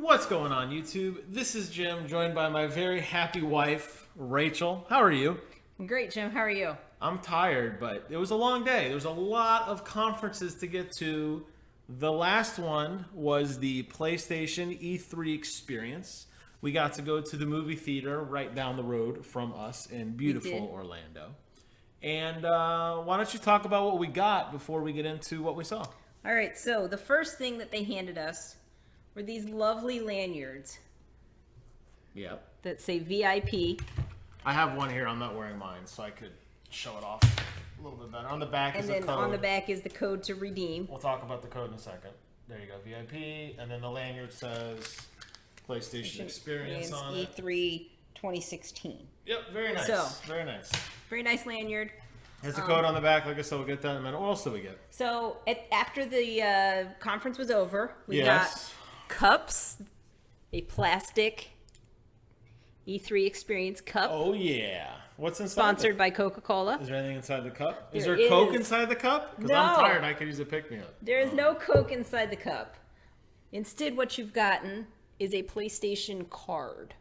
What's going on, YouTube? This is Jim, joined by my very happy wife, Rachel. How are you? Great, Jim. How are you? I'm tired, but it was a long day. There was a lot of conferences to get to. The last one was the PlayStation E3 experience. We got to go to the movie theater right down the road from us in beautiful Orlando. And why don't you talk about what we got before we get into what we saw? All right, so the first thing that they handed us were these lovely lanyards. Yep. That say VIP. I have one here. I'm not wearing mine, so I could show it off a little bit better. On the back is the code. And then on the back is the code to redeem. We'll talk about the code in a second. There you go, VIP. And then the lanyard says PlayStation Experience on it. E3 2016. Yep, very nice. So, very nice. Very nice lanyard. There's the code on the back. Like I said, we'll get that in a minute. What else did we get? So after the conference was over, we got cups, a plastic E3 Experience cup. Oh, yeah. What's inside? Sponsored by Coca-Cola. Is there anything inside the cup? Is There there Coke is. inside the cup? Because No. I'm tired. I could use a pick-me-up. There is no Coke inside the cup. Instead, what you've gotten is a PlayStation card.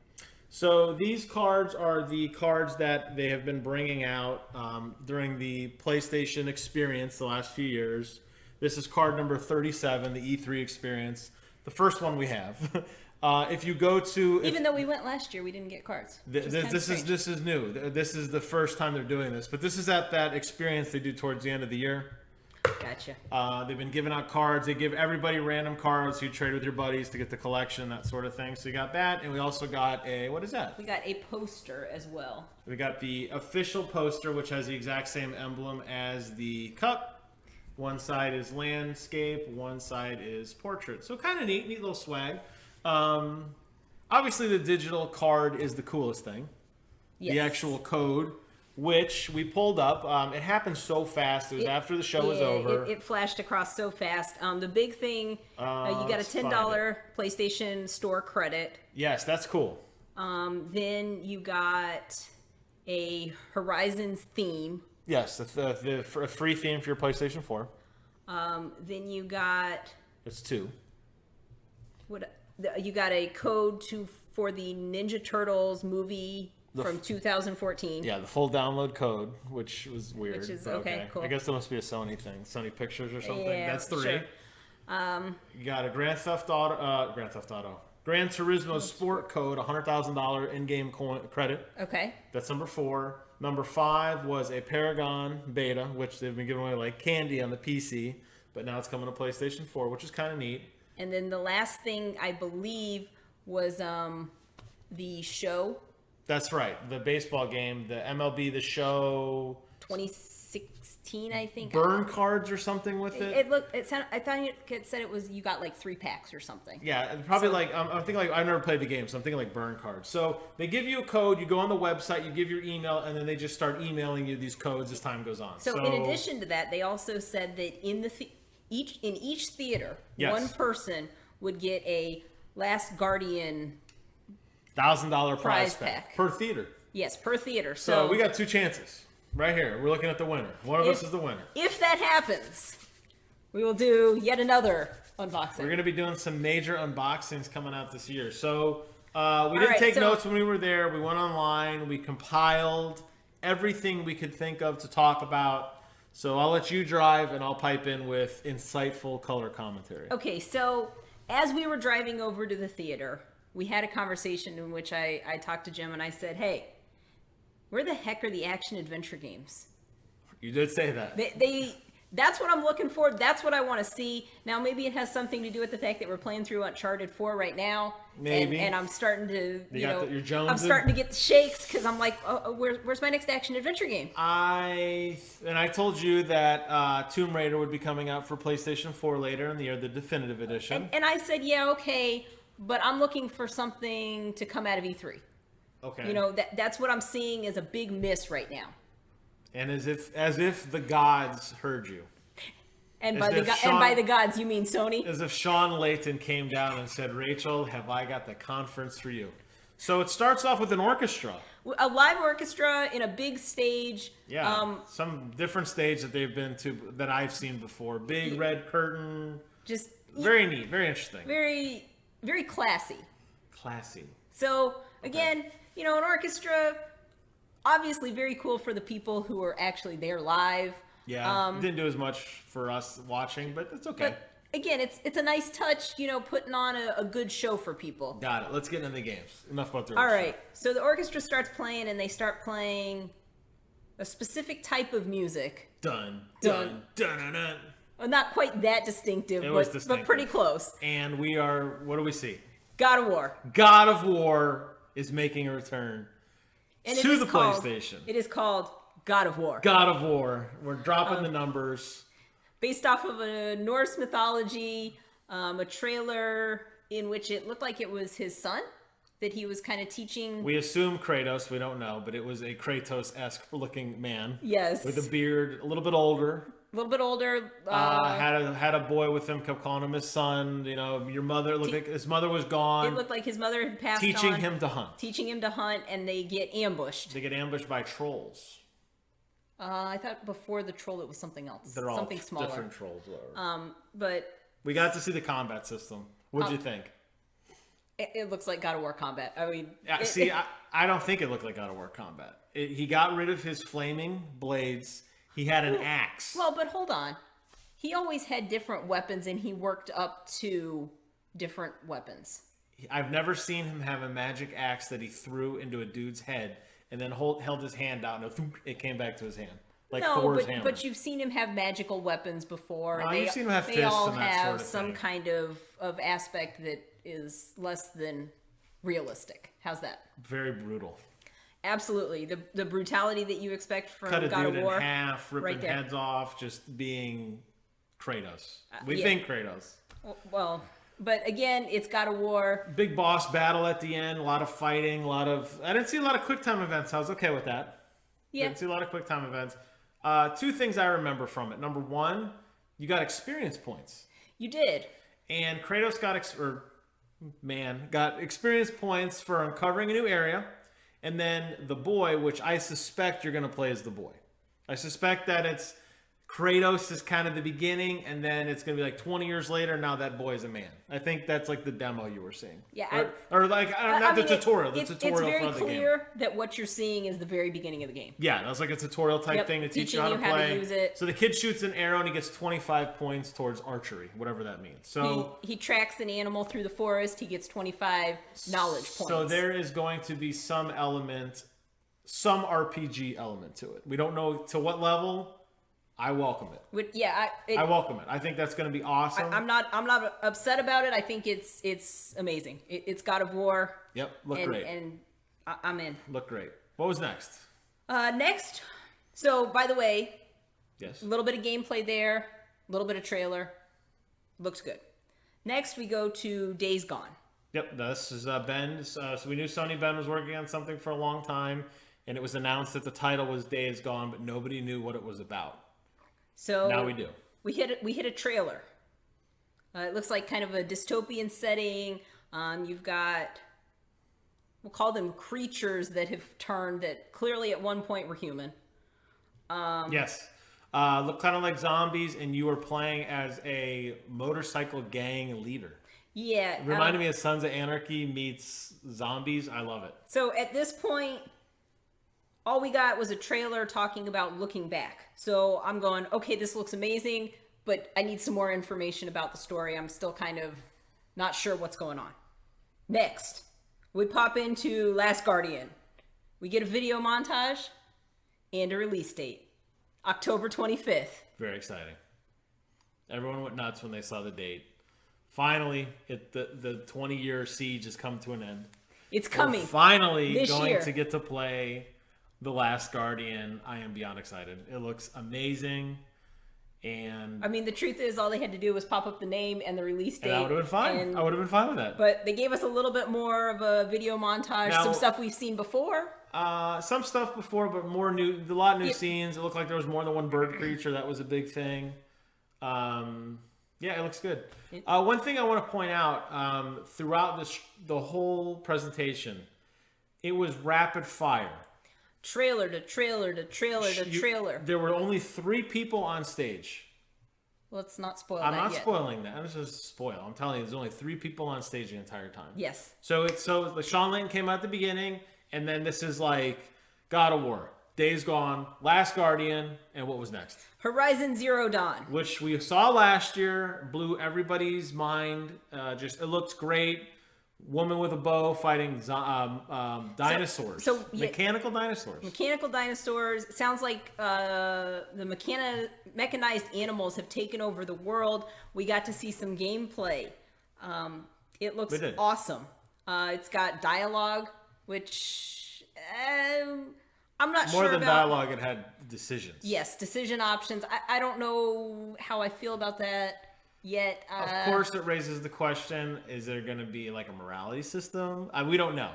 So these cards are the cards that they have been bringing out during the PlayStation Experience the last few years. This is card number 37, the E3 Experience. The first one we have. If you go to... Even though we went last year, we didn't get cards. This is new. This is the first time they're doing this. But this is at that experience they do towards the end of the year. Gotcha. They've been giving out cards. They give everybody random cards. So you trade with your buddies to get the collection, that sort of thing. So you got that. And we also got a... What is that? We got a poster as well. We got the official poster, which has the exact same emblem as the cup. One side is landscape. One side is portrait. So kind of neat little swag. Obviously, the digital card is the coolest thing. Yes. The actual code, which we pulled up. It happened so fast. It was after the show was over. It flashed across so fast. The big thing, you got a $10 PlayStation Store credit. Yes, that's cool. Then you got a Horizons theme. Yes, the free theme for your PlayStation 4. Then you got... It's 2. You got a code for the Ninja Turtles movie from 2014. Yeah, the full download code, which was weird. Which is okay, cool. I guess it must be a Sony thing, Sony Pictures or something. Yeah, That's 3. Sure. You got a Gran Turismo Sport code, $100,000 in-game credit. Okay. That's number 4. Number 5 was a Paragon beta, which they've been giving away like candy on the PC, but now it's coming to PlayStation 4, which is kind of neat. And then the last thing I believe was the show. That's right. The baseball game, the MLB The Show 2016, I think. Burn cards or something with it. I thought it said it was you got like 3 packs or something. Yeah, probably I'm thinking I've never played the game, so I'm thinking like burn cards. So they give you a code, you go on the website, you give your email, and then they just start emailing you these codes as time goes on. So in addition to that, they also said that in each theater, one person would get a Last Guardian $1,000 prize pack per theater. Yes, per theater. So we got 2 chances right here. We're looking at the winner. One of us is the winner. If that happens, we will do yet another unboxing. We're going to be doing some major unboxings coming out this year. So we didn't take notes when we were there. We went online. We compiled everything we could think of to talk about. So I'll let you drive, and I'll pipe in with insightful color commentary. Okay, so as we were driving over to the theater, we had a conversation in which I talked to Jim, and I said, hey, where the heck are the action-adventure games? You did say that. That's what I'm looking for. That's what I want to see. Now, maybe it has something to do with the fact that we're playing through Uncharted 4 right now. Maybe. And I'm starting to, I'm starting to get the shakes because I'm like, where's my next action-adventure game? I told you that Tomb Raider would be coming out for PlayStation 4 later in the year, the definitive edition. And I said, yeah, okay, but I'm looking for something to come out of E3. Okay. That's what I'm seeing as a big miss right now. And as if the gods heard you. And by the gods, you mean Sony? As if Sean Layton came down and said, Rachel, have I got the conference for you? So it starts off with an orchestra. A live orchestra in a big stage. Yeah, some different stage that they've been to that I've seen before. Big red curtain. Just very neat, very interesting. Very very classy. Classy. So again, an orchestra, obviously very cool for the people who are actually there live. Yeah, didn't do as much for us watching, but it's okay. But again, it's a nice touch, putting on a good show for people. Got it. Let's get into the games. Enough about the All orchestra. right, so the orchestra starts playing, and they start playing a specific type of music. Dun, Dun. dun, dun, dun, dun. Well, not quite that distinctive, It was but distinctive. pretty close. And we are, what do we see? God of War. God of War is making a return And it to is the called- PlayStation. It is called God of War. God of War. We're dropping the numbers. Based off of a Norse mythology, a trailer in which it looked like it was his son that he was kind of teaching. We assume Kratos. We don't know, but it was a Kratos-esque looking man. Yes. With a beard, a little bit older. A little bit older. Had a boy with him, kept calling him his son. Your mother looked like his mother was gone. It looked like his mother had passed teaching on. him to hunt. Teaching him to hunt, and they get ambushed. They get ambushed by trolls. I thought before the troll it was something else. They're all something smaller. different trolls. Whatever. But We got to see the combat system. What'd you think? it looks like God of War combat. I mean, I don't think it looked like God of War combat. He got rid of his flaming blades. He had an axe. well, but hold on. He always had different weapons, and he worked up to different weapons. I've never seen him have a magic axe that he threw into a dude's head and then held his hand out and it came back to his hand. Like No, Thor's hammer. but you've seen him have magical weapons before. You've seen him have they fists all and that have sort of some thing. kind of aspect that is less than realistic. How's that? Very brutal. Absolutely. The brutality that you expect from Cut a God dude of War. in half, ripping right there. heads off, just being Kratos. We yeah. think Kratos. Well, but again, it's God of War. Big boss battle at the end, a lot of fighting, I didn't see a lot of quick time events. I was okay with that. Yeah. Didn't see a lot of quick time events. Two things I remember from it. Number one, you got experience points. You did. And Kratos got experience points for uncovering a new area. And then the boy, which I suspect you're going to play as the boy. I suspect that it's Kratos is kind of the beginning, and then it's going to be like 20 years later, now that boy is a man. I think that's like the demo you were seeing. Yeah. Not the tutorial. It's tutorial very for the game. clear that what you're seeing is the very beginning of the game. Yeah, that's like a tutorial type Yep, thing to teach you teaching how to you how to play. use it. So the kid shoots an arrow and he gets 25 points towards archery, whatever that means. So He tracks an animal through the forest. He gets 25 knowledge points. So there is going to be some RPG element to it. We don't know to what level. I welcome it. I welcome it. I think that's going to be awesome. I'm not upset about it. I think it's amazing. It's God of War. Yep, look great. And I'm in. Look great. What was next? Next. So by the way, Yes. a little bit of gameplay there, a little bit of trailer. Looks good. Next we go to Days Gone. Yep, this is Ben. So we knew Sony Ben was working on something for a long time, and it was announced that the title was Days Gone, but nobody knew what it was about. So Now we do. We hit a trailer. It looks like kind of a dystopian setting. You've got, we'll call them creatures that have turned that clearly at one point were human. Yes. Look kind of like zombies, and you were playing as a motorcycle gang leader. Yeah. It reminded me of Sons of Anarchy meets zombies. I love it. So at this point, all we got was a trailer talking about looking back. So I'm going, okay, this looks amazing, but I need some more information about the story. I'm still kind of not sure what's going on. Next, we pop into Last Guardian. We get a video montage and a release date, October 25th. Very exciting. Everyone went nuts when they saw the date. Finally, the 20-year siege has come to an end. It's coming. We're finally this going year. to get to play The Last Guardian. I am beyond excited. It looks amazing. And I mean, the truth is, all they had to do was pop up the name and the release date. I would have been fine. I would have been fine with that. But they gave us a little bit more of a video montage, Now- some stuff we've seen before. Some stuff before, but a lot of new scenes. It looked like there was more than one bird creature. That was a big thing. Yeah, it looks good. One thing I want to point out, throughout the whole presentation, it was rapid fire. Trailer to trailer to trailer to trailer. There were only 3 people on stage. Let's not spoil I'm that not yet. spoiling that. I'm just spoil. I'm telling you, there's only 3 people on stage the entire time. Yes. So Sean Layton came out at the beginning, and then this is like God of War, Days Gone, Last Guardian, and what was next? Horizon Zero Dawn. Which we saw last year, blew everybody's mind. It looked great. Woman with a bow fighting dinosaurs. Mechanical dinosaurs. Mechanical dinosaurs. It sounds like the mechanized animals have taken over the world. We got to see some gameplay. It looks awesome. It's got dialogue, which I'm not sure about. More than dialogue, it had decisions. Yes, decision options. I don't know how I feel about that yet. Of course, it raises the question: is there going to be like a morality system? We don't know.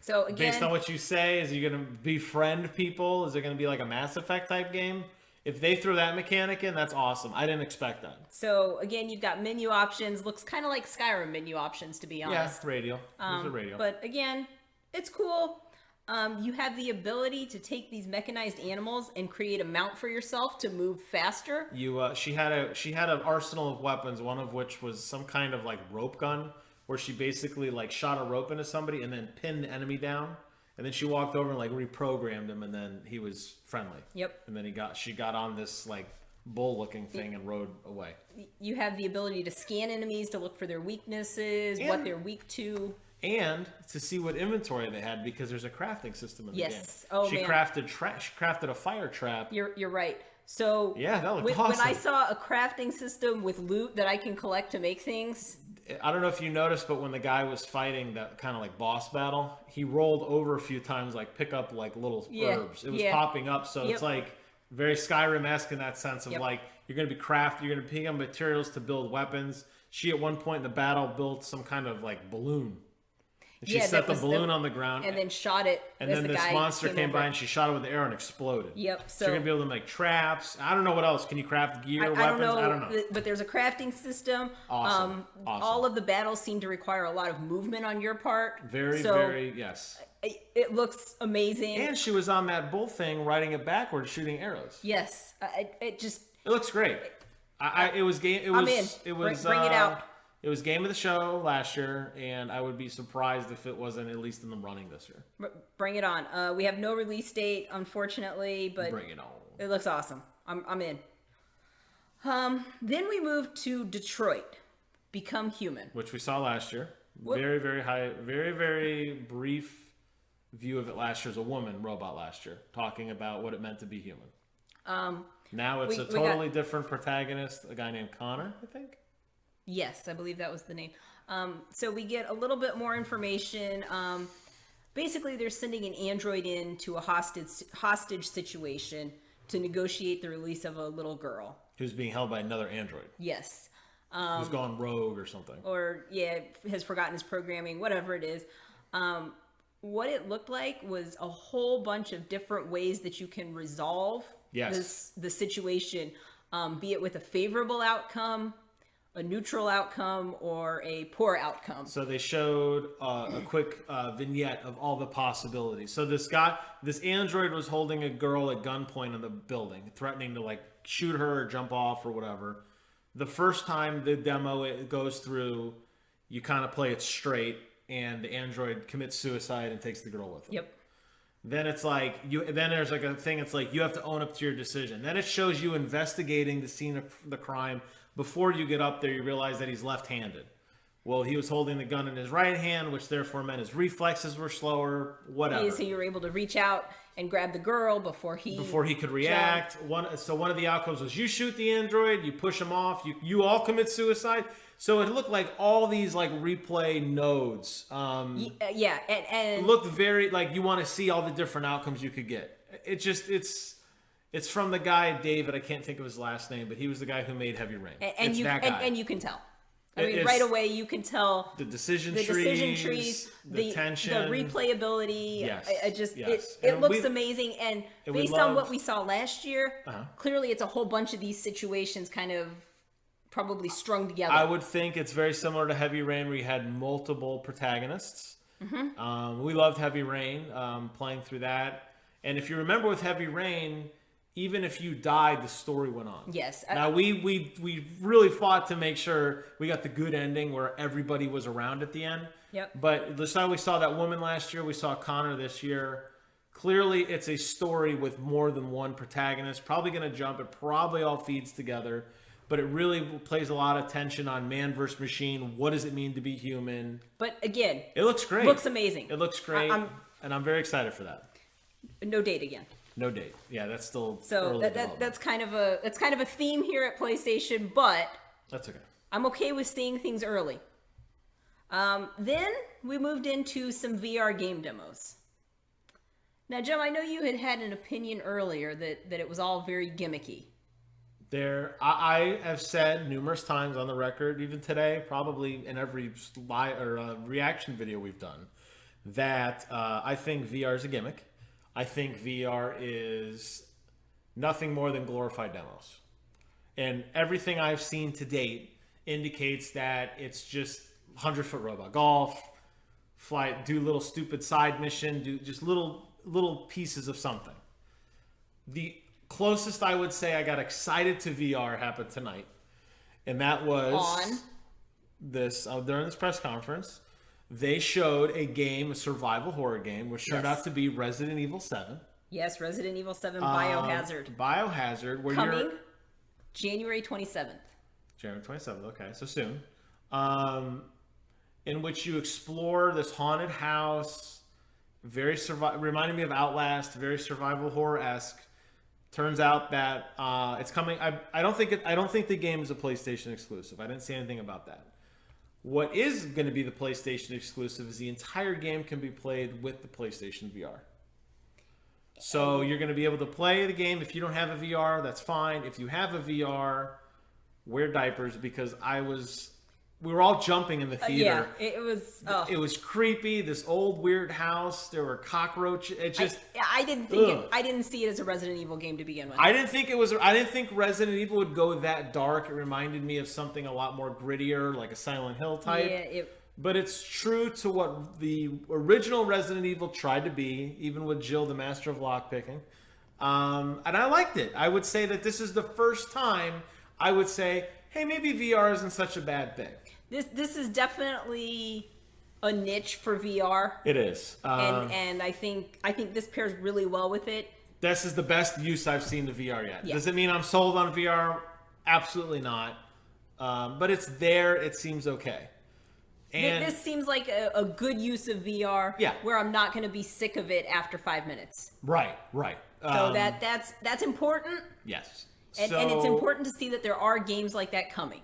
So again, based on what you say, is you going to befriend people? Is there going to be like a Mass Effect type game? If they throw that mechanic in, that's awesome. I didn't expect that. So again, you've got menu options. Looks kind of like Skyrim menu options, to be honest. Yeah, radio. There's a radio. But again, it's cool. You have the ability to take these mechanized animals and create a mount for yourself to move faster. She had an arsenal of weapons, one of which was some kind of like rope gun, where she basically like shot a rope into somebody and then pinned the enemy down, and then she walked over and like reprogrammed him, and then he was friendly. Yep. And then she got on this like bull-looking thing and rode away. You have the ability to scan enemies to look for their weaknesses, what they're weak to. And to see what inventory they had, because there's a crafting system in the game. Oh, she man. crafted a fire trap. You're right. So yeah, that looked awesome. When I saw a crafting system with loot that I can collect to make things. I don't know if you noticed, but when the guy was fighting that kind of like boss battle, he rolled over a few times, like pick up like little herbs. It was popping up, so it's like very Skyrim-esque in that sense of like you're going to be crafting, you're going to pick up materials to build weapons. She at one point in the battle built some kind of like balloon. And she set the balloon on the ground. And then shot it. And then this monster came by and she shot it with the arrow and exploded. Yep. So you're going to be able to make traps. I don't know what else. Can you craft gear, weapons? I don't know. But there's a crafting system. Awesome. All of the battles seem to require a lot of movement on your part. Very, yes. It looks amazing. And she was on that bull thing, riding it backwards, shooting arrows. Yes. It looks great. It was game. I'm in. Bring it out. It was game of the show last year, and I would be surprised if it wasn't at least in the running this year. Bring it on. We have no release date, unfortunately, but bring it on. It looks awesome. I'm in. Then we move to Detroit, Become Human, which we saw last year. Very, very high, very, very brief view of it last year as a woman robot last year, talking about what it meant to be human. Now it's a totally different protagonist, a guy named Connor, I think. Yes, I believe that was the name. So we get a little bit more information. Basically, they're sending an android in to a hostage situation to negotiate the release of a little girl. Who's being held by another android. Yes. Who's gone rogue or something. Or, has forgotten his programming, whatever it is. What it looked like was a whole bunch of different ways that you can resolve the situation, be it with a favorable outcome, a neutral outcome, or a poor outcome. So they showed a quick vignette of all the possibilities. So this android was holding a girl at gunpoint in the building, threatening to like shoot her or jump off or whatever. The first time the demo it goes through, you kind of play it straight, and the android commits suicide and takes the girl with him. Yep. Then it's like then there's like a thing. It's like you have to own up to your decision. Then it shows you investigating the scene of the crime. Before you get up there, you realize that he's left-handed. Well, he was holding the gun in his right hand, which therefore meant his reflexes were slower, whatever. So you were able to reach out and grab the girl before he could react. One of the outcomes was you shoot the android, you push him off, you all commit suicide. So it looked like all these like replay nodes. And it looked very like you want to see all the different outcomes you could get. It's from the guy, David, I can't think of his last name, but he was the guy who made Heavy Rain. And you can tell. I mean, right away you can tell the decision trees, the tension, the replayability. Yes, it looks amazing. And based on what we saw last year, clearly it's a whole bunch of these situations kind of probably strung together. I would think it's very similar to Heavy Rain, where you had multiple protagonists. Mm-hmm. We loved Heavy Rain, playing through that. And if you remember with Heavy Rain, even if you died, the story went on. Yes. Now we really fought to make sure we got the good ending where everybody was around at the end. Yep. But we saw that woman last year. We saw Connor this year. Clearly, it's a story with more than one protagonist. Probably going to jump. It probably all feeds together. But it really plays a lot of tension on man versus machine. What does it mean to be human? But again, it looks great. Looks amazing. It looks great. And I'm very excited for that. No date again. No date. Yeah, that's still so early that's kind of a theme here at PlayStation, but that's okay. I'm okay with seeing things early. Then we moved into some VR game demos. Now, Jim, I know you had an opinion earlier that it was all very gimmicky. I have said numerous times on the record, even today, probably in every reaction video we've done, that I think VR is a gimmick. I think VR is nothing more than glorified demos. And everything I've seen to date indicates that it's just 100-foot robot golf, do little stupid side mission, do just little pieces of something. The closest I would say I got excited to VR happened tonight. And that was during this press conference. They showed a survival horror game, which turned out to be Resident Evil 7. Yes, Resident Evil 7 Biohazard. Biohazard. Coming January 27th. January 27th, okay, so soon. In which you explore this haunted house, reminding me of Outlast, very survival horror-esque. Turns out that it's coming. I don't think the game is a PlayStation exclusive. I didn't see anything about that. What is going to be the PlayStation exclusive is the entire game can be played with the PlayStation VR. So you're going to be able to play the game. If you don't have a VR, that's fine. If you have a VR, wear diapers because we were all jumping in the theater. Yeah, it was. It was creepy. This old weird house. There were cockroaches. It just. I didn't think I didn't see it as a Resident Evil game to begin with. I didn't think Resident Evil would go that dark. It reminded me of something a lot more grittier, like a Silent Hill type. Yeah. But it's true to what the original Resident Evil tried to be, even with Jill, the master of lockpicking. And I liked it. I would say that this is the first time I would say, hey, maybe VR isn't such a bad thing. This is definitely a niche for VR. It is, and I think this pairs really well with it. This is the best use I've seen of VR yet. Yeah. Does it mean I'm sold on VR? Absolutely not. But it's there. It seems okay. And this seems like a good use of VR. Yeah. Where I'm not going to be sick of it after 5 minutes. Right. So that's important. Yes. And it's important to see that there are games like that coming.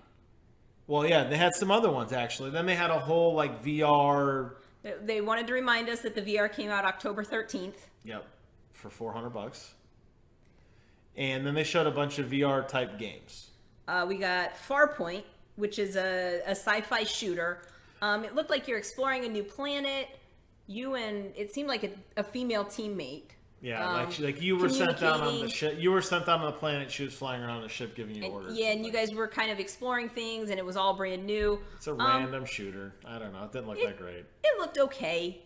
Well, yeah, they had some other ones actually. Then they had a whole like VR. They wanted to remind us that the VR came out October 13th. Yep, for $400. And then they showed a bunch of VR type games. We got Farpoint, which is a sci-fi shooter. It looked like you're exploring a new planet. It seemed like a female teammate. Yeah, like you were sent down on the ship. You were sent down on the planet. She was flying around the ship, giving you orders. Yeah, and you guys were kind of exploring things, and it was all brand new. It's a random shooter. I don't know. It didn't look that great. It looked okay.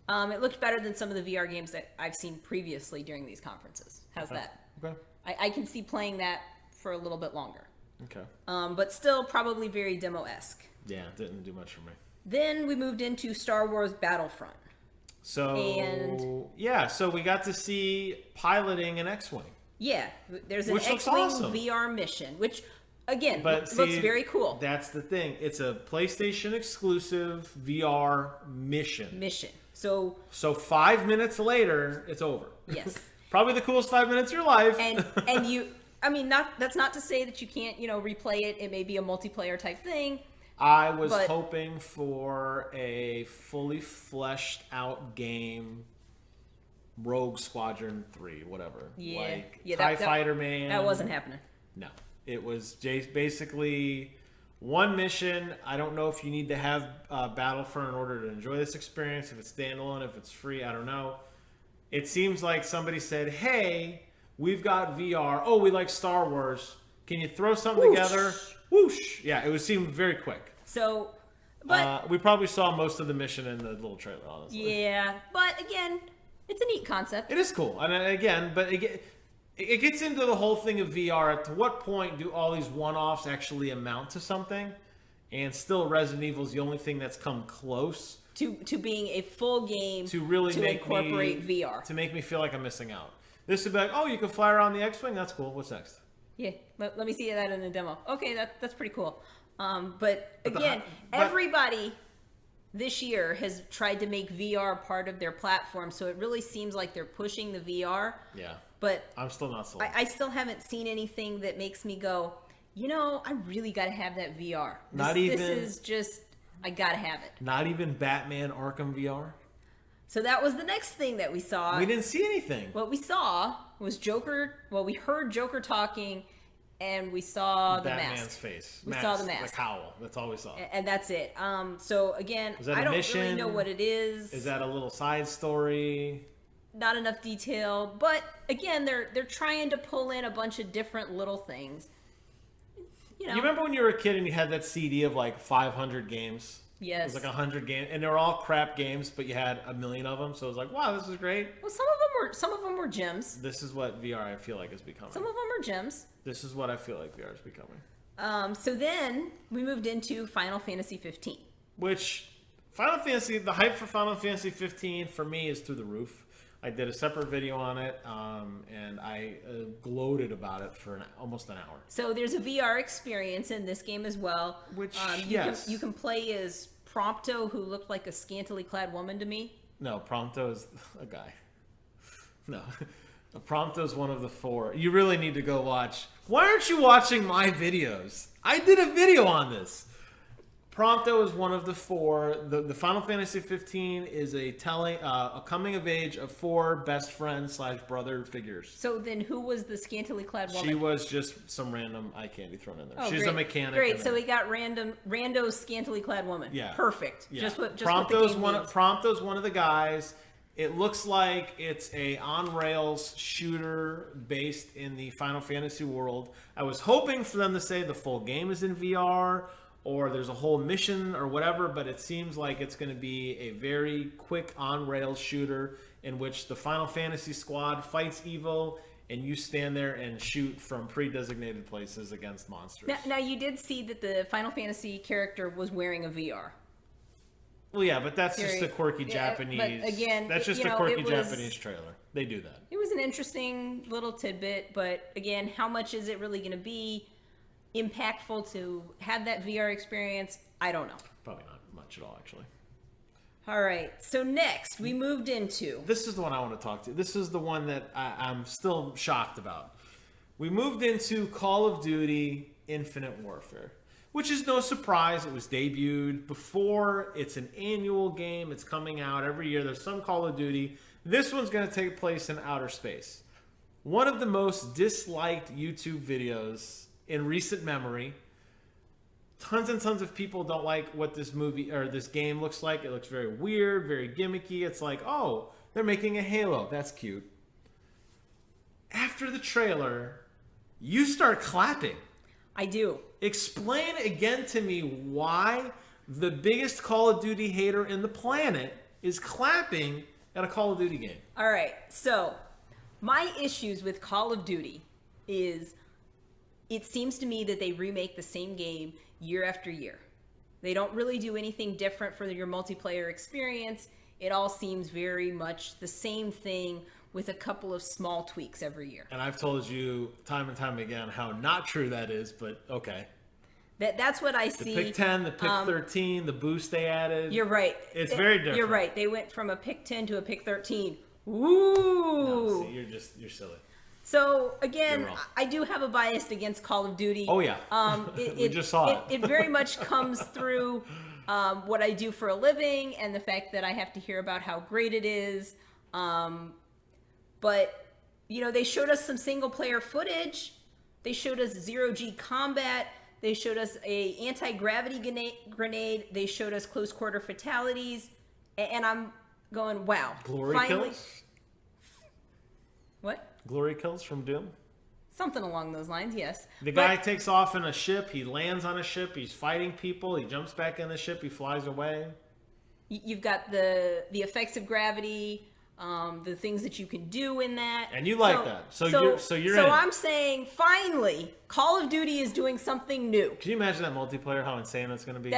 It looked better than some of the VR games that I've seen previously during these conferences. How's that? Okay. I can see playing that for a little bit longer. Okay. But still probably very demo-esque. Yeah, it didn't do much for me. Then we moved into Star Wars Battlefront. So we got to see piloting an X-Wing. Yeah, there's an X-Wing VR mission, which again looks very cool. That's the thing. It's a PlayStation exclusive VR mission. So 5 minutes later, it's over. Yes. Probably the coolest 5 minutes of your life. And you, I mean, that's not to say that you can't, replay it. It may be a multiplayer type thing. I was hoping for a fully fleshed out game, Rogue Squadron 3, whatever. Yeah. TIE Fighter Man. That wasn't happening. No. It was basically one mission. I don't know if you need to have Battlefront in order to enjoy this experience, if it's standalone, if it's free, I don't know. It seems like somebody said, hey, we've got VR. Oh, we like Star Wars. Can you throw something together? Whoosh. Yeah, it seemed very quick. So, but we probably saw most of the mission in the little trailer, honestly. Yeah, but again, it's a neat concept. It is cool. And again, it gets into the whole thing of VR. To what point do all these one-offs actually amount to something? And still, Resident Evil is the only thing that's come close to being a full game to really incorporate VR. To make me feel like I'm missing out. This would be like, oh, you can fly around the X-Wing? That's cool. What's next? Yeah, let me see that in a demo. Okay, that's pretty cool. But again, everybody this year has tried to make VR part of their platform, so it really seems like they're pushing the VR. Yeah. But I'm still not sold. I still haven't seen anything that makes me go, I really got to have that VR. This is just, I got to have it. Not even Batman Arkham VR? So that was the next thing that we saw. We didn't see anything. What we saw was Joker. Well, we heard Joker talking, and we saw the Batman's mask. face. We saw the mask. The cowl. That's all we saw. And that's it. So again, I don't really know what it is. Is that a little side story? Not enough detail. But again, they're trying to pull in a bunch of different little things. You remember when you were a kid and you had that CD of like 500 games? Yes. It was like 100 games, and they were all crap games, but you had a million of them. So it was like, wow, this is great. Well, some of them were gems. This is what VR I feel like is becoming. Some of them are gems. This is what I feel like VR is becoming. So then we moved into Final Fantasy 15. Which the hype for Final Fantasy 15 for me is through the roof. I did a separate video on it, and I gloated about it for almost an hour. So there's a VR experience in this game as well. Which, you can play as Prompto, who looked like a scantily clad woman to me. No, Prompto is a guy. No, Prompto is one of the 4. You really need to go watch. Why aren't you watching my videos? I did a video on this. Prompto is one of the 4. The Final Fantasy 15 is a coming of age of 4 best friends / brother figures. So then, who was the scantily clad woman? She was just some random eye candy thrown in there. Oh, She's a mechanic. Great. So we got rando scantily clad woman. Yeah. Perfect. Yeah. Just what Prompto's the game needs. Prompto's one of the guys. It looks like it's a on-rails shooter based in the Final Fantasy world. I was hoping for them to say the full game is in VR, or there's a whole mission or whatever, but it seems like it's going to be a very quick on-rails shooter in which the Final Fantasy squad fights evil, and you stand there and shoot from pre-designated places against monsters. Now you did see that the Final Fantasy character was wearing a VR. Well, yeah, but that's just a quirky Japanese. But again, that's just a quirky Japanese trailer. They do that. It was an interesting little tidbit, but again, how much is it really going to be impactful to have that VR experience? I don't know. Probably not much at all, actually. All right. So next, we moved into. This is the one I want to talk to. This is the one that I'm still shocked about. We moved into Call of Duty Infinite Warfare, which is no surprise. It was debuted before. It's an annual game. It's coming out every year. There's some Call of Duty. This one's going to take place in outer space. One of the most disliked YouTube videos in recent memory. Tons and tons of people don't like what this movie or this game looks like. It looks very weird, very gimmicky. It's like, oh, they're making a Halo. That's cute. After the trailer, you start clapping. I do. Explain again to me why the biggest Call of Duty hater in the planet is clapping at a Call of Duty game. All right. So, my issues with Call of Duty is it seems to me that they remake the same game year after year. They don't really do anything different for your multiplayer experience. It all seems very much the same thing with a couple of small tweaks every year. And I've told you time and time again how not true that is, but okay. That's what I see. The pick 10, the pick 13, the boost they added. You're right. It's very different. You're right. They went from a pick 10 to a pick 13. Ooh. No, see, you're silly. So again, I do have a bias against Call of Duty. Oh yeah, we just saw it. It very much comes through what I do for a living and the fact that I have to hear about how great it is. But they showed us some single player footage. They showed us zero-G combat. They showed us a anti-gravity grenade. They showed us close quarter fatalities, and I'm going, wow! Glory kills. What? Glory kills from Doom? Something along those lines, yes. The guy takes off in a ship. He lands on a ship. He's fighting people. He jumps back in the ship. He flies away. You've got the effects of gravity. the things that you can do in that. And you like that. So you're So in. I'm saying, finally, Call of Duty is doing something new. Can you imagine that multiplayer? How insane that's going to be?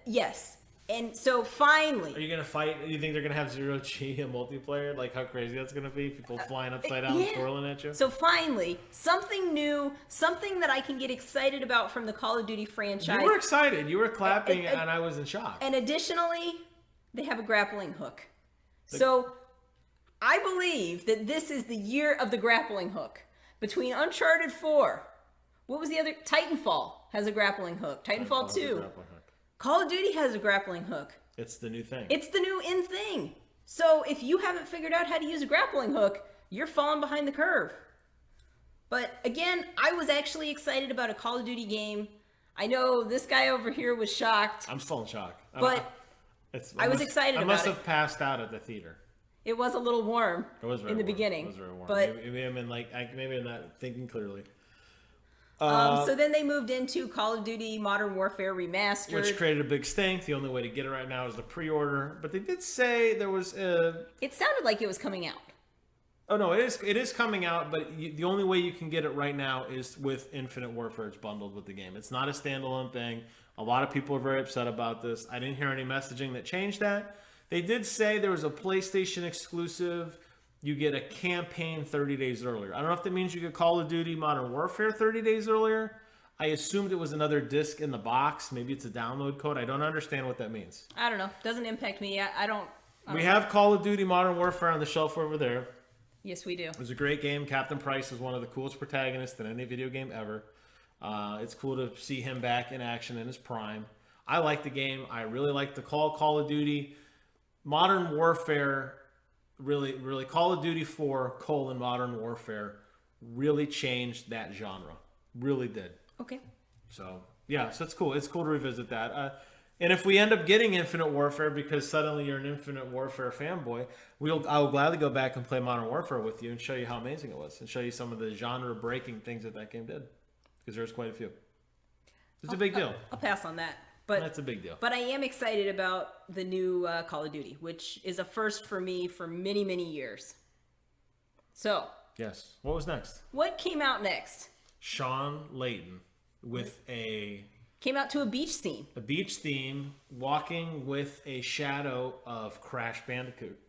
Yes. And so finally, Are you gonna fight? You think they're gonna have zero G in multiplayer? Like how crazy that's gonna be? People flying upside down, twirling at you. So finally, something new, something that I can get excited about from the Call of Duty franchise. You were excited. You were clapping, and I was in shock. And additionally, they have a grappling hook. So I believe that this is the year of the grappling hook. Between Uncharted 4, what was the other? Titanfall has a grappling hook. Titanfall 2. Call of Duty has a grappling hook. It's the new thing. It's the new in thing. So if you haven't figured out how to use a grappling hook, you're falling behind the curve. But again, I was actually excited about a Call of Duty game. I know this guy over here was shocked. I'm still in shock. But I was excited about it. I must have passed out at the theater. It was a little warm in the beginning. It was very warm. But maybe I'm not thinking clearly. So then they moved into Call of Duty Modern Warfare Remastered. Which created a big stink. The only way to get it right now is the pre-order. But they did say there was a... It sounded like it was coming out. Oh, no, it is coming out, but the only way you can get it right now is with Infinite Warfare. It's bundled with the game. It's not a standalone thing. A lot of people are very upset about this. I didn't hear any messaging that changed that. They did say there was a PlayStation exclusive. You get a campaign 30 days earlier. I don't know if that means you get Call of Duty Modern Warfare 30 days earlier. I assumed it was another disc in the box. Maybe it's a download code. I don't understand what that means. I don't know. Doesn't impact me. I don't We have Call of Duty Modern Warfare on the shelf over there. Yes, we do. It was a great game. Captain Price is one of the coolest protagonists in any video game ever. It's cool to see him back in action in his prime. I like the game. I really like the Call of Duty. Modern Warfare, really, Call of Duty 4, Modern Warfare really changed that genre. Really did. Okay. So, yeah, so it's cool. It's cool to revisit that. And if we end up getting Infinite Warfare because suddenly you're an Infinite Warfare fanboy, I will gladly go back and play Modern Warfare with you and show you how amazing it was and show you some of the genre-breaking things that game did. Because there's quite a few. It's a big deal. I'll pass on that. But that's a big deal. But I am excited about the new Call of Duty, which is a first for me for many, many years. So. Yes. What was next? What came out next? Sean Layton with Came out to a beach scene. A beach theme, walking with a shadow of Crash Bandicoot.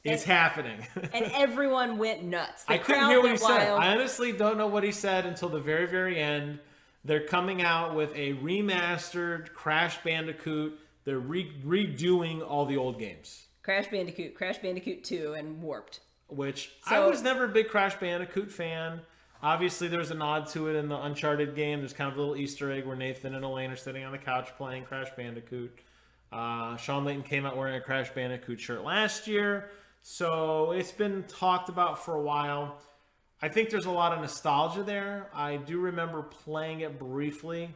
It's happening. And everyone went nuts. I couldn't hear what he said. I honestly don't know what he said until the very, very end. They're coming out with a remastered Crash Bandicoot. They're redoing all the old games. Crash Bandicoot 2, and Warped. Which I was never a big Crash Bandicoot fan. Obviously, there's a nod to it in the Uncharted game. There's kind of a little Easter egg where Nathan and Elaine are sitting on the couch playing Crash Bandicoot. Sean Layton came out wearing a Crash Bandicoot shirt last year. So it's been talked about for a while. I think there's a lot of nostalgia there. I do remember playing it briefly.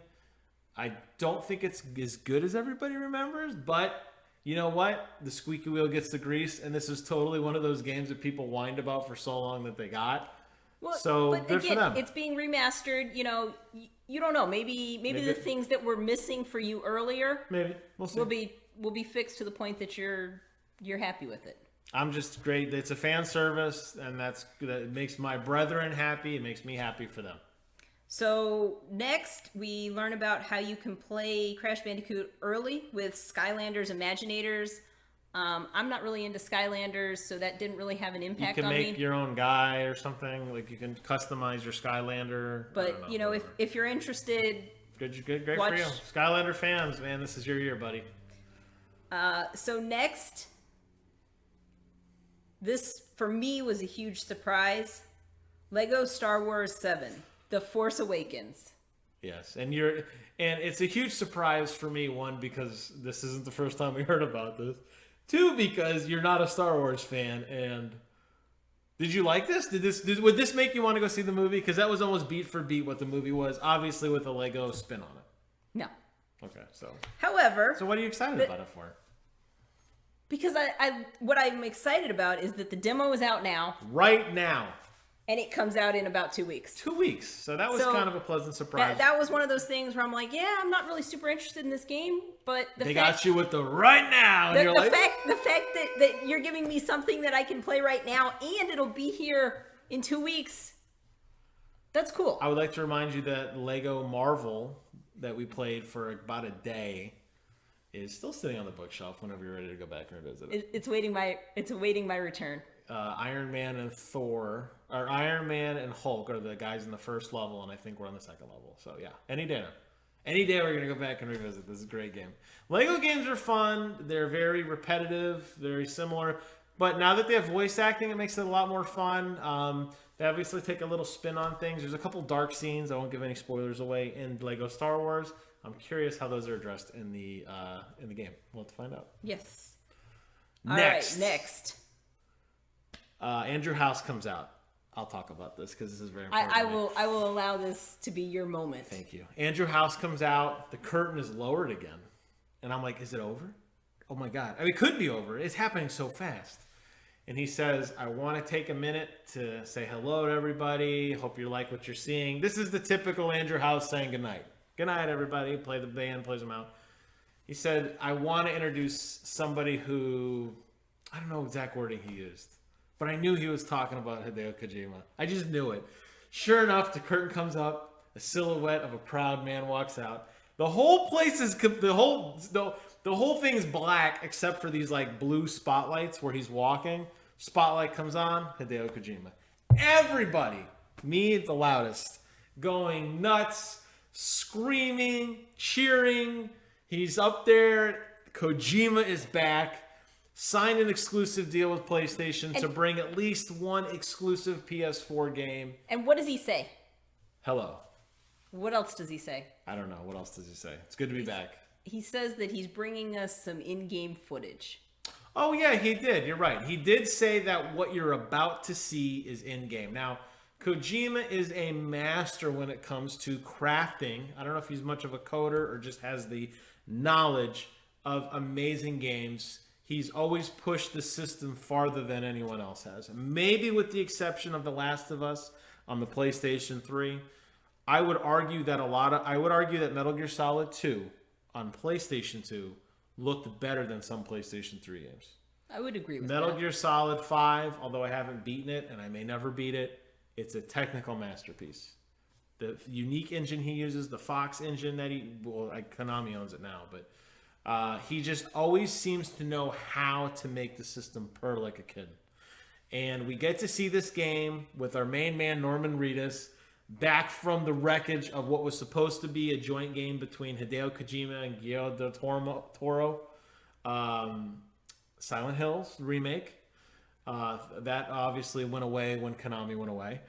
I don't think it's as good as everybody remembers, but you know what? The squeaky wheel gets the grease, and this is totally one of those games that people whined about for so long that they got. Well, so but good again, for them. It's being remastered. You know, you don't know. Maybe the things that were missing for you earlier, maybe we'll see. will be fixed to the point that you're happy with it. I'm just great. It's a fan service, and that makes my brethren happy. It makes me happy for them. So next, we learn about how you can play Crash Bandicoot early with Skylanders Imaginators. I'm not really into Skylanders, so that didn't really have an impact on me. You can make your own guy or something. Like you can customize your Skylander. But you know, if you're interested, great for you. Skylander fans, man, this is your year, buddy. So next. This, for me, was a huge surprise. Lego Star Wars 7, The Force Awakens. Yes, and it's a huge surprise for me, one, because this isn't the first time we heard about this. Two, because you're not a Star Wars fan, and did you like this? Would this make you want to go see the movie? Because that was almost beat for beat what the movie was, obviously with a Lego spin on it. No. Okay, so. However. So what are you excited about it for? Because what I'm excited about is that the demo is out now. Right now. And it comes out in about 2 weeks. 2 weeks. So that was kind of a pleasant surprise. That was one of those things where I'm like, yeah, I'm not really super interested in this game, but they got you with the right now. And the fact that you're giving me something that I can play right now and it'll be here in 2 weeks, that's cool. I would like to remind you that Lego Marvel that we played for about a day is still sitting on the bookshelf whenever you're ready to go back and revisit it. It's awaiting my return. Iron Man and Thor, or Iron Man and Hulk are the guys in the first level, and I think we're on the second level. So yeah, any day now. Any day we're going to go back and revisit. This is a great game. Lego games are fun. They're very repetitive, very similar. But now that they have voice acting, it makes it a lot more fun. They obviously take a little spin on things. There's a couple dark scenes. I won't give any spoilers away in Lego Star Wars. I'm curious how those are addressed in the game. We'll have to find out. Yes. Next. All right, next. Andrew House comes out. I'll talk about this because this is very important. I will allow this to be your moment. Thank you. Andrew House comes out. The curtain is lowered again, and I'm like, is it over? Oh my god! I mean, it could be over. It's happening so fast. And he says, I want to take a minute to say hello to everybody. Hope you like what you're seeing. This is the typical Andrew House saying goodnight. Good night, everybody. Play the band, plays them out. He said, I want to introduce somebody who, I don't know exact wording he used, but I knew he was talking about Hideo Kojima. I just knew it. Sure enough, the curtain comes up. A silhouette of a proud man walks out. The whole place is, the whole thing's black except for these like blue spotlights where he's walking. Spotlight comes on, Hideo Kojima. Everybody, me the loudest, going nuts, screaming, cheering. He's up there. Kojima is back. Signed an exclusive deal with PlayStation to bring at least one exclusive PS4 game. And what does he say? Hello. What else does he say? I don't know. What else does he say? It's good to be back. He says that he's bringing us some in-game footage. Oh, yeah, he did. You're right. He did say that what you're about to see is in-game. Now, Kojima is a master when it comes to crafting. I don't know if he's much of a coder or just has the knowledge of amazing games. He's always pushed the system farther than anyone else has. Maybe with the exception of The Last of Us on the PlayStation 3. I would argue that Metal Gear Solid 2 on PlayStation 2 looked better than some PlayStation 3 games. I would agree with that. Metal Gear Solid 5, although I haven't beaten it and I may never beat it, it's a technical masterpiece. The unique engine he uses, the Fox engine that Konami owns it now, but he just always seems to know how to make the system purr like a kid. And we get to see this game with our main man, Norman Reedus, back from the wreckage of what was supposed to be a joint game between Hideo Kojima and Guillermo del Toro. Silent Hills remake. That obviously went away when Konami went away.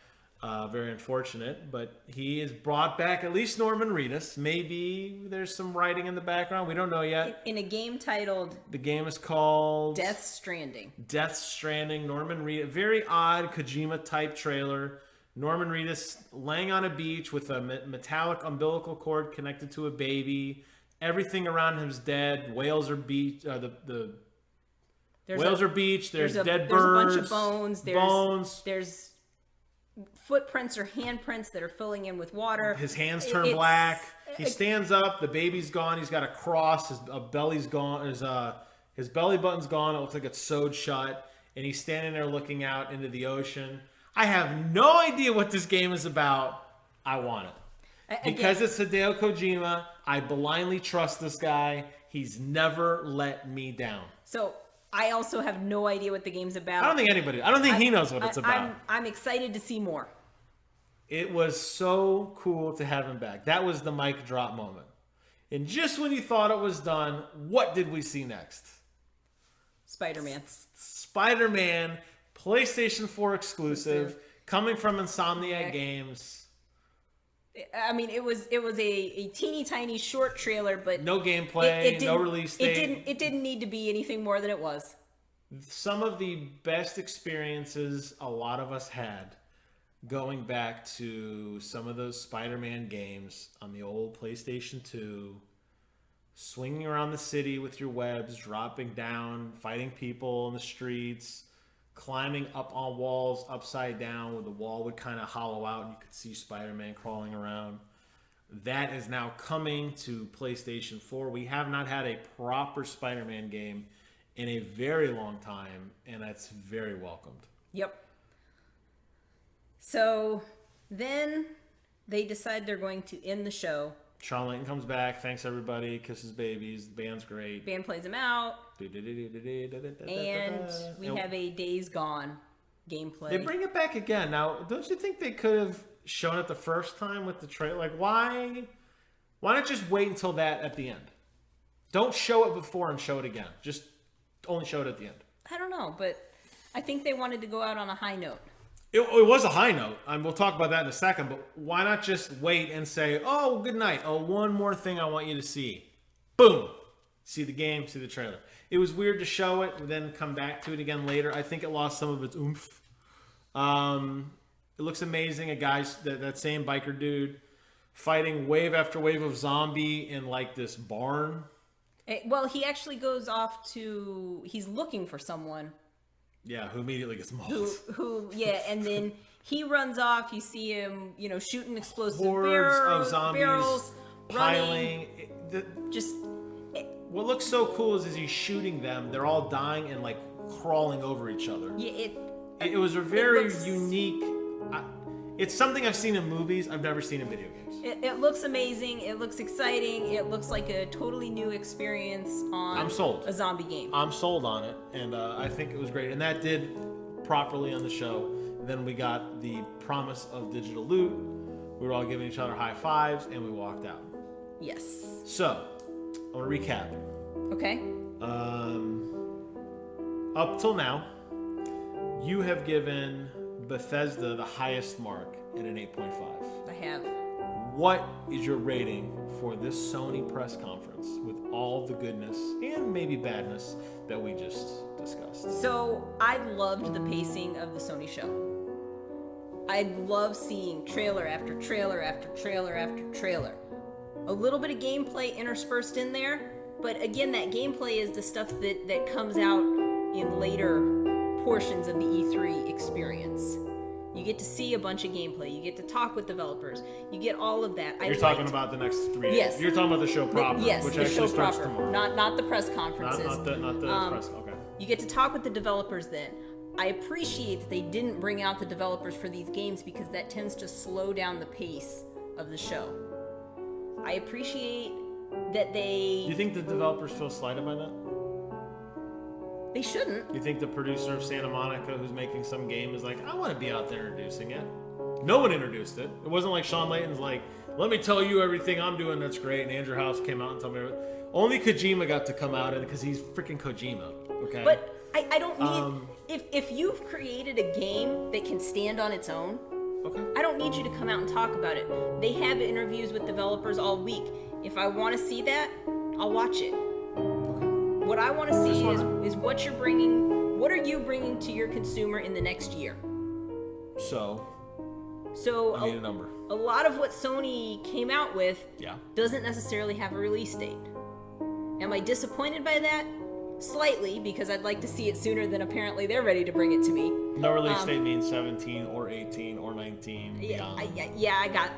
Very unfortunate, but he has brought back at least Norman Reedus. Maybe there's some writing in the background. We don't know yet. In a game titled... The game is called... Death Stranding. Death Stranding. Norman Reedus. Very odd Kojima-type trailer. Norman Reedus laying on a beach with a metallic umbilical cord connected to a baby. Everything around him is dead. Whales are beach. Whales are beach. There's dead birds. There's a bunch of bones. There's footprints or handprints that are filling in with water. His hands turn black. He stands up. The baby's gone. He's got a cross. His belly's gone. His belly button's gone. It looks like it's sewed shut. And he's standing there looking out into the ocean. I have no idea what this game is about. I want it. Because it's Hideo Kojima, I blindly trust this guy. He's never let me down. So I also have no idea what the game's about. I don't think he knows what it's about. I'm excited to see more. It was so cool to have him back. That was the mic drop moment. And just when you thought it was done, what did we see next? Spider-Man. Spider-Man, PlayStation 4 exclusive, coming from Insomniac Games. I mean, it was a teeny tiny short trailer, but no gameplay, no release date. It didn't need to be anything more than it was. Some of the best experiences a lot of us had going back to some of those Spider-Man games on the old PlayStation 2, swinging around the city with your webs, dropping down, fighting people in the streets, climbing up on walls upside down where the wall would kind of hollow out and you could see Spider-Man crawling around. That is now coming to PlayStation 4. We have not had a proper Spider-Man game in a very long time, and that's very welcomed. Yep. So then they decide they're going to end the show. Sean Layton comes back, thanks everybody, kisses babies, the band's great. Band plays him out. And we have a Days Gone gameplay. They bring it back again. Now, don't you think they could have shown it the first time with the trailer? Like, why not just wait until that at the end? Don't show it before and show it again. Just only show it at the end. I don't know, but I think they wanted to go out on a high note. It was a high note, and we'll talk about that in a second, but why not just wait and say, oh, good night. Oh, one more thing I want you to see. Boom. See the game, see the trailer. It was weird to show it and then come back to it again later. I think it lost some of its oomph. It looks amazing. A guy, that same biker dude, fighting wave after wave of zombie in like this barn. Well, he actually goes off he's looking for someone. Yeah, who immediately gets mauled. Yeah, and then he runs off. You see him, shooting explosive Hordes of zombies barrels, piling. Running. What looks so cool is as he's shooting them, they're all dying and like crawling over each other. Yeah, it was a very unique. It's something I've seen in movies. I've never seen in video games. It looks amazing. It looks exciting. It looks like a totally new experience on I'm sold. A zombie game. I'm sold on it, and I think it was great. And that did properly on the show. Then we got the promise of digital loot. We were all giving each other high fives, and we walked out. Yes. So, I want to recap. Okay. Up till now, you have given Bethesda the highest mark at an 8.5. I have. What is your rating for this Sony press conference with all the goodness and maybe badness that we just discussed? So I loved the pacing of the Sony show. I love seeing trailer after trailer after trailer after trailer. A little bit of gameplay interspersed in there, but again, that gameplay is the stuff that comes out in later portions of the E3 experience. You get to see a bunch of gameplay. You get to talk with developers. You get all of that. You're talking about the next 3 days. Yes. You're talking about the show proper, yes, which the actually show starts proper. tomorrow. Not the press conferences. Not the press. Okay. You get to talk with the developers then. I appreciate that they didn't bring out the developers for these games because that tends to slow down the pace of the show. I appreciate that they... Do you think the developers feel slighted by that? They shouldn't. You think the producer of Santa Monica who's making some game is like, I want to be out there introducing it? No one introduced it. It wasn't like Sean Layton's like, let me tell you everything I'm doing that's great, and Andrew House came out and told me everything. Only Kojima got to come out because he's freaking Kojima, okay? But I don't need... If you've created a game that can stand on its own, okay, I don't need you to come out and talk about it. They have interviews with developers all week. If I want to see that, I'll watch it. What I want to see is what you're bringing. What are you bringing to your consumer in the next year? So I need a number. A lot of what Sony came out with Yeah. doesn't necessarily have a release date. Am I disappointed by that? Slightly, because I'd like to see it sooner than apparently they're ready to bring it to me. No release date means 17 or 18 or 19. I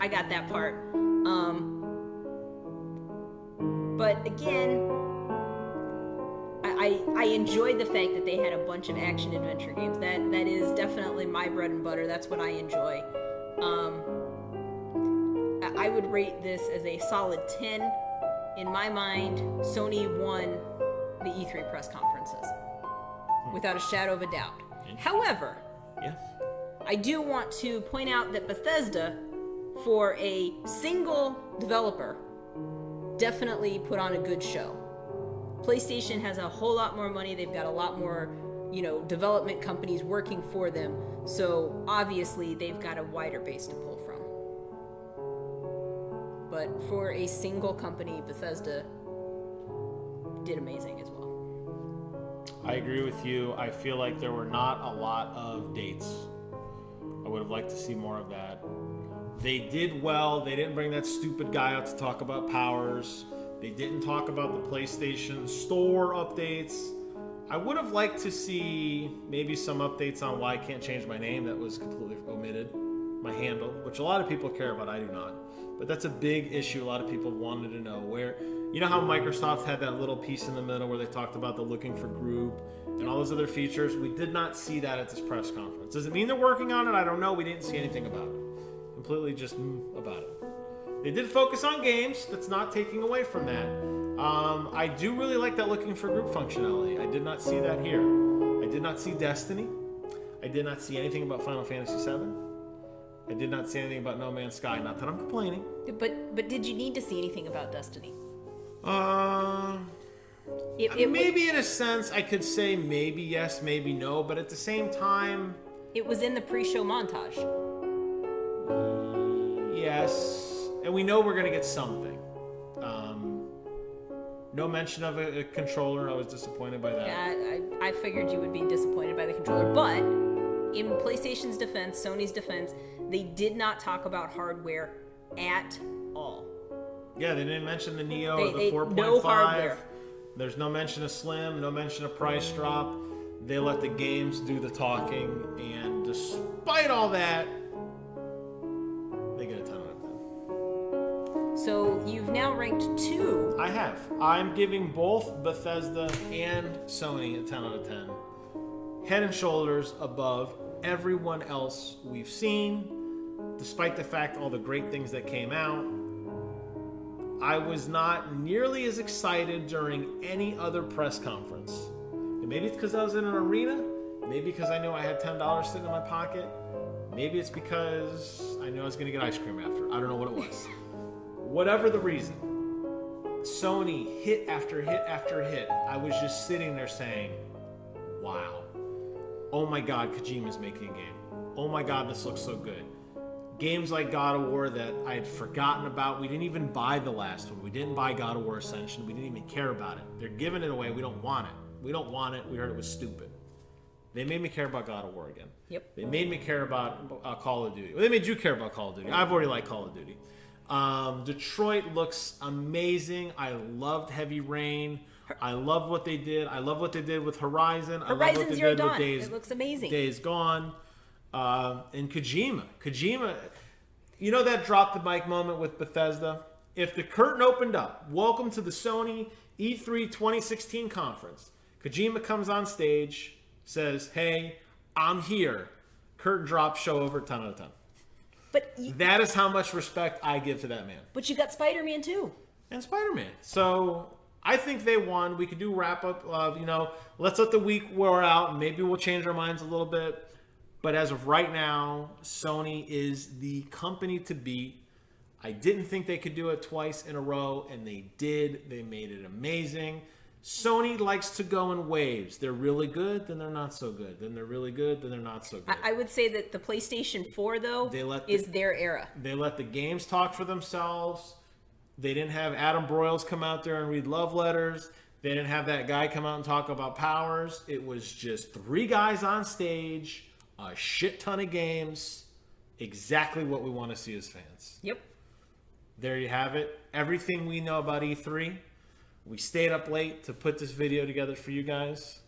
got that part. But again, I enjoyed the fact that they had a bunch of action adventure games. That is definitely my bread and butter. That's what I enjoy. I would rate this as a solid 10. In my mind, Sony won the E3 press conferences without a shadow of a doubt. However, Yes. I do want to point out that Bethesda, for a single developer, definitely put on a good show. PlayStation has a whole lot more money. They've got a lot more, development companies working for them. So obviously they've got a wider base to pull from. But for a single company, Bethesda did amazing as well. I agree with you. I feel like there were not a lot of dates. I would have liked to see more of that. They did well. They didn't bring that stupid guy out to talk about powers. They didn't talk about the PlayStation Store updates. I would have liked to see maybe some updates on why I can't change my name. That was completely omitted. My handle, which a lot of people care about, I do not. But that's a big issue a lot of people wanted to know. Where, you know how Microsoft had that little piece in the middle where they talked about the looking for group and all those other features? We did not see that at this press conference. Does it mean they're working on it? I don't know. We didn't see anything about it. Completely just about it. They did focus on games. That's not taking away from that. I do really like that looking for group functionality. I did not see that here. I did not see Destiny. I did not see anything about Final Fantasy VII. I did not see anything about No Man's Sky. Not that I'm complaining. But did you need to see anything about Destiny? Maybe in a sense I could say maybe yes, maybe no, but at the same time, it was in the pre-show montage. Yes, and we know we're gonna get something. No mention of a controller. I was disappointed by that. Yeah, I figured you would be disappointed by the controller, but in PlayStation's defense, Sony's defense, they did not talk about hardware at all. Yeah, they didn't mention the Neo or the 4.5. No hardware. There's no mention of Slim, no mention of price drop. They let the games do the talking, and despite all that, they get a 10 out of 10. So you've now ranked 2. I have. I'm giving both Bethesda and Sony a 10 out of 10. Head and shoulders above everyone else we've seen, despite the fact all the great things that came out. I was not nearly as excited during any other press conference. And maybe it's because I was in an arena. Maybe because I knew I had $10 sitting in my pocket. Maybe it's because I knew I was going to get ice cream after. I don't know what it was. Whatever the reason, Sony hit after hit after hit. I was just sitting there saying, wow. Oh my God, Kojima's making a game. Oh my God, this looks so good. Games like God of War that I had forgotten about. We didn't even buy the last one. We didn't buy God of War Ascension. We didn't even care about it. They're giving it away. We don't want it. We don't want it. We heard it was stupid. They made me care about God of War again. Yep. They made me care about Call of Duty. Well, they made you care about Call of Duty. I've already liked Call of Duty. Detroit looks amazing. I loved Heavy Rain. I love what they did. I love what they did with Horizon. Horizon Zero Dawn. Days, it looks amazing. Days Gone. And Kojima, you know that drop the mic moment with Bethesda? If the curtain opened up, welcome to the Sony E3 2016 conference. Kojima comes on stage, says, hey, I'm here. Curtain drop, show over, 10 out of 10. But that is how much respect I give to that man. But you got Spider-Man too. And Spider-Man. So I think they won. We could do wrap up of, let's let the week wear out and maybe we'll change our minds a little bit. But as of right now, Sony is the company to beat. I didn't think they could do it twice in a row, and they did. They made it amazing. Sony likes to go in waves. They're really good, then they're not so good. Then they're really good, then they're not so good. I would say that the PlayStation 4, though, is their era. They let the games talk for themselves. They didn't have Adam Broyles come out there and read love letters. They didn't have that guy come out and talk about powers. It was just 3 guys on stage, a shit ton of games, exactly what we want to see as fans. Yep. There you have it. Everything we know about E3. We stayed up late to put this video together for you guys.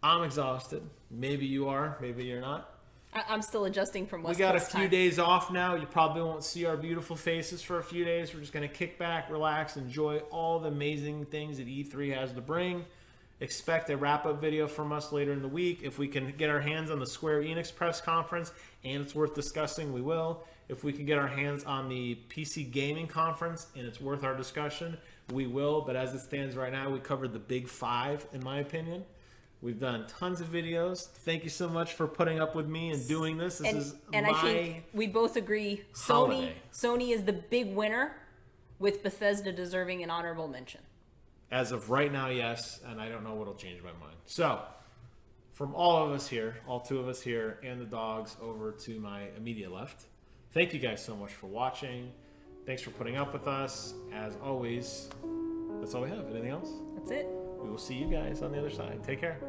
I'm exhausted. Maybe you are. Maybe you're not. I'm still adjusting from West We got Coast a few time. days off now. You probably won't see our beautiful faces for a few days. We're just going to kick back, relax, enjoy all the amazing things that E3 has to bring. Expect a wrap-up video from us later in the week. If we can get our hands on the Square Enix press conference, and it's worth discussing, we will. If we can get our hands on the PC Gaming Conference, and it's worth our discussion, we will. But as it stands right now, we covered the big 5, in my opinion. We've done tons of videos. Thank you so much for putting up with me and doing this. I think we both agree holiday. Sony is the big winner, with Bethesda deserving an honorable mention. As of right now, yes, and I don't know what'll change my mind. So, from all of us here, all 2 of us here, and the dogs over to my immediate left, thank you guys so much for watching. Thanks for putting up with us. As always, that's all we have. Anything else? That's it. We will see you guys on the other side. Take care.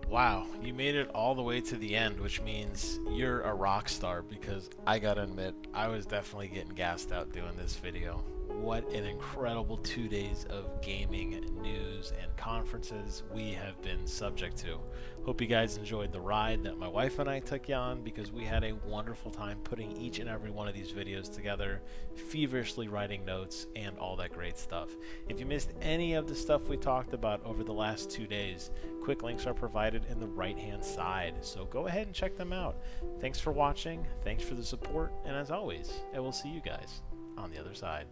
Wow, you made it all the way to the end, which means you're a rock star, because I gotta admit, I was definitely getting gassed out doing this video. what an incredible 2 days of gaming news and conferences we have been subject to. Hope you guys enjoyed the ride that my wife and I took you on, because we had a wonderful time putting each and every one of these videos together, feverishly writing notes, and all that great stuff. If you missed any of the stuff we talked about over the last 2 days, quick links are provided in the right-hand side, so go ahead and check them out. Thanks for watching, thanks for the support, and as always, I will see you guys on the other side.